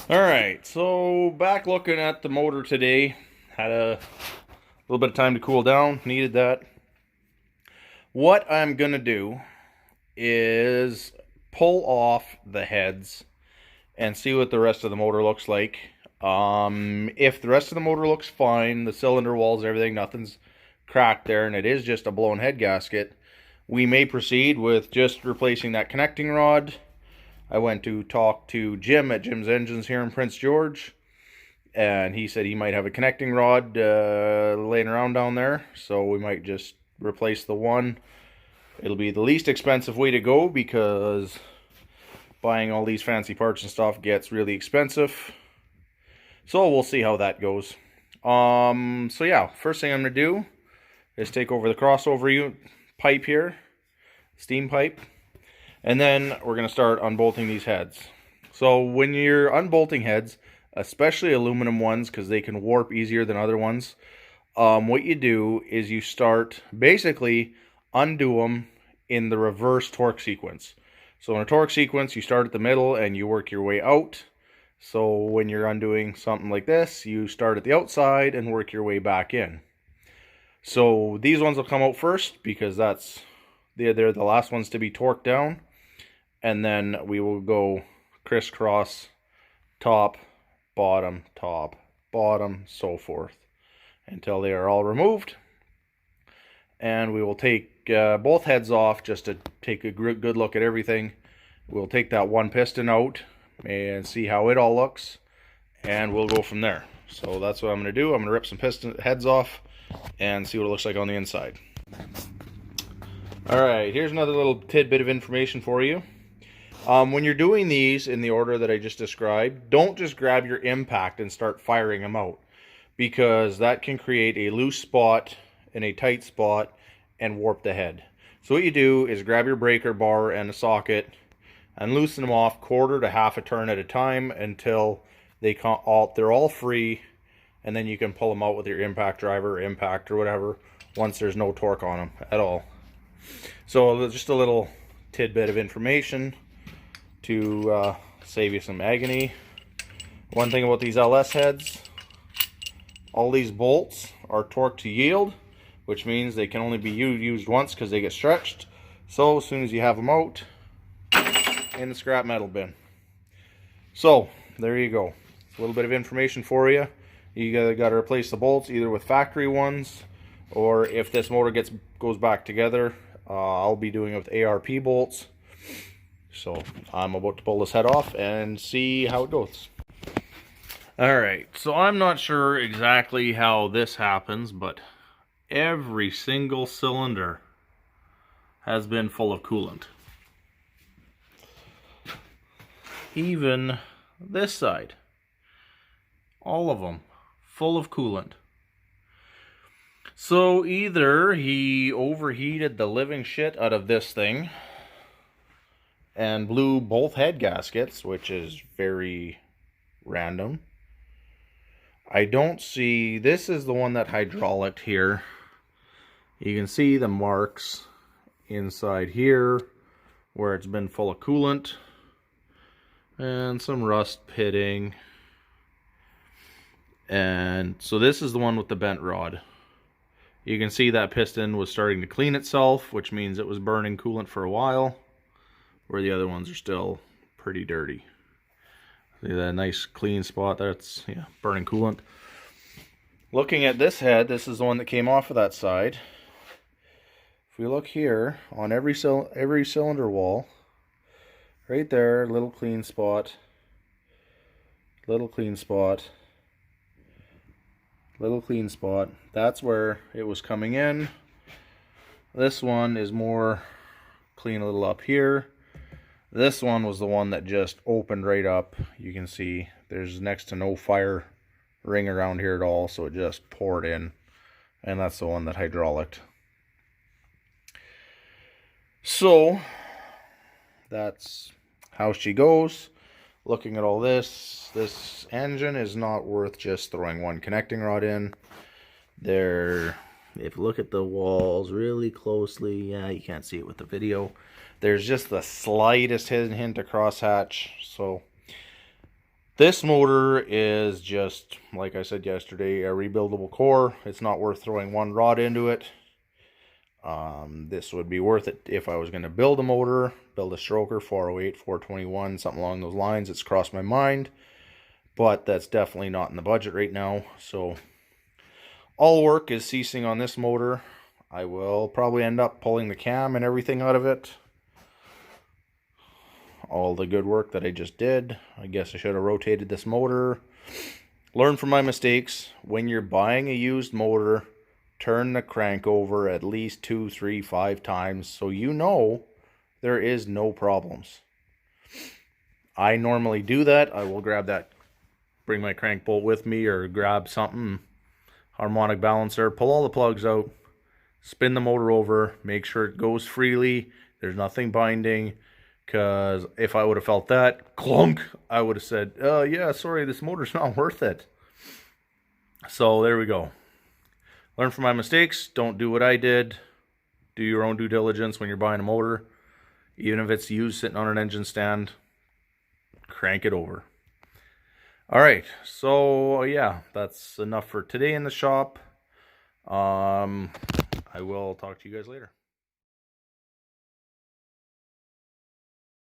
Alright, so back looking at the motor today. Had a little bit of time to cool down, needed that. What I'm going to do is pull off the heads and see what the rest of the motor looks like. If the rest of the motor looks fine, the cylinder walls, everything, nothing's cracked there, and it is just a blown head gasket, we may proceed with just replacing that connecting rod. I went to talk to Jim at Jim's Engines here in Prince George, and he said he might have a connecting rod laying around down there, so we might just replace the one. It'll be the least expensive way to go because buying all these fancy parts and stuff gets really expensive. So we'll see how that goes. So yeah, first thing I'm going to do is take over the crossover pipe here, steam pipe, and then we're going to start unbolting these heads. So when you're unbolting heads, especially aluminum ones, because they can warp easier than other ones, what you do is you start, basically undo them in the reverse torque sequence. So in a torque sequence, you start at the middle and you work your way out. So when you're undoing something like this, you start at the outside and work your way back in. So these ones will come out first because they're the last ones to be torqued down. And then we will go crisscross, top, bottom, so forth, until they are all removed. And we will take both heads off just to take a good look at everything. We'll take that one piston out and see how it all looks, and we'll go from there. So that's what I'm going to do. I'm going to rip some piston heads off and see what it looks like on the inside. Alright, here's another little tidbit of information for you. When you're doing these in the order that I just described, don't just grab your impact and start firing them out, because that can create a loose spot in a tight spot and warp the head. So what you do is grab your breaker bar and a socket and loosen them off quarter to half a turn at a time until they're all free, and then you can pull them out with your impact driver, impact, or whatever, once there's no torque on them at all. So just a little tidbit of information to save you some agony. One thing about these LS heads, all these bolts are torqued to yield, which means they can only be used once because they get stretched. So as soon as you have them out, in the scrap metal bin. So there you go. It's a little bit of information for you. You got to replace the bolts either with factory ones, or if this motor goes back together, I'll be doing it with ARP bolts. So I'm about to pull this head off and see how it goes. Alright, so I'm not sure exactly how this happens, but every single cylinder has been full of coolant. Even this side. All of them full of coolant. So either he overheated the living shit out of this thing and blew both head gaskets, which is very random. I don't see, this is the one that hydraulic here. You can see the marks inside here where it's been full of coolant and some rust pitting. And so this is the one with the bent rod. You can see that piston was starting to clean itself, which means it was burning coolant for a while, where the other ones are still pretty dirty. See that nice clean spot? That's, yeah, burning coolant. Looking at this head, this is the one that came off of that side. If we look here, on every cylinder wall, right there, little clean spot, little clean spot, little clean spot. That's where it was coming in. This one is more clean a little up here. This one was the one that just opened right up. You can see there's next to no fire ring around here at all, so it just poured in. And that's the one that hydraulicked. So that's how she goes. Looking at all this, this engine is not worth just throwing one connecting rod in. There, if you look at the walls really closely, yeah, you can't see it with the video. There's just the slightest hint of crosshatch. So This motor is just, like I said yesterday, a rebuildable core. It's not worth throwing one rod into it. This would be worth it if I was going to build a motor, build a stroker, 408, 421, something along those lines. It's crossed my mind, but that's definitely not in the budget right now. So all work is ceasing on this motor. I will probably end up pulling the cam and everything out of it. All the good work that I just did. I guess I should have rotated this motor. Learn from my mistakes. When you're buying a used motor, turn the crank over at least 2, 3, 5 times so you know there is no problems. I normally do that. I will grab that, bring my crank bolt with me, or grab something, harmonic balancer, pull all the plugs out, spin the motor over, make sure it goes freely, there's nothing binding, because if I would have felt that clunk, I would have said, yeah, sorry, this motor's not worth it. So there we go. Learn from my mistakes. Don't do what I did. Do your own due diligence when you're buying a motor. Even if it's used sitting on an engine stand, crank it over. Alright, so yeah, that's enough for today in the shop. I will talk to you guys later.